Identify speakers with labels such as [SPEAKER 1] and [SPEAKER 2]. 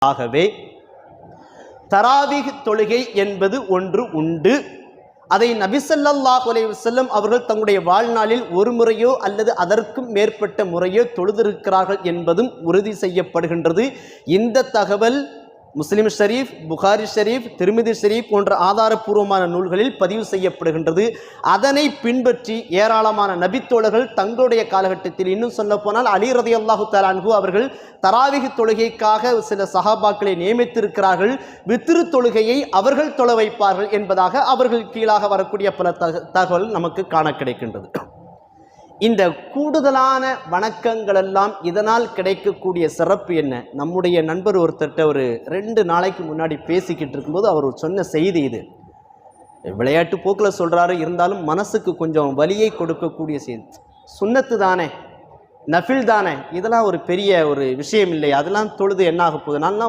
[SPEAKER 1] ஆகவே தராவீஹ் தொழுகை என்பது ஒன்று உண்டு. அதை நபி ஸல்லல்லாஹு அலைஹி வஸல்லம் அவர்கள் தங்களுடைய வாழ்நாளில் ஒரு முறையோ அல்லது அதற்கும் மேற்பட்ட முறையோ தொழுதிருக்கிறார்கள் என்பதும் உறுதி செய்யப்படுகின்றது. இந்த தகவல் முஸ்லிம் ஷரீஃப், புகாரி ஷரீஃப், திருமிதி ஷரீஃப் போன்ற ஆதாரப்பூர்வமான நூல்களில் பதிவு செய்யப்படுகின்றது. அதனை பின்பற்றி ஏராளமான நபித்தோழர்கள் தங்களுடைய காலகட்டத்தில், இன்னும் சொல்ல போனால் அலி ரலியல்லாஹு தஆலா அன்ஹு அவர்கள் தராவீஹ் தொழுகைக்காக சில சஹாபாக்களை நியமித்திருக்கிறார்கள். வித்ரு தொழுகையை அவர்கள் தொழ வைப்பார்கள் என்பதாக அவர்கள் கீழாக வரக்கூடிய பல தகவல் நமக்கு காண கிடைக்கின்றது. இந்த கூடுதலான வணக்கங்கள் எல்லாம் இதனால் கிடைக்கக்கூடிய சிறப்பு என்ன? நம்முடைய நண்பர் ஒருத்தர்கிட்ட ஒரு 2 நாளைக்கு முன்னாடி பேசிக்கிட்டு இருக்கும்போது அவர் சொன்ன செய்தி இது. விளையாட்டு போக்கில் சொல்கிறாரு, இருந்தாலும் மனசுக்கு கொஞ்சம் வலியை கொடுக்கக்கூடிய செய்தி. சுன்னத்து தானே, நஃபில் தானே, இதெல்லாம் ஒரு பெரிய ஒரு விஷயம் இல்லை, அதெல்லாம் தொழுது என்ன ஆக போகுது, நான்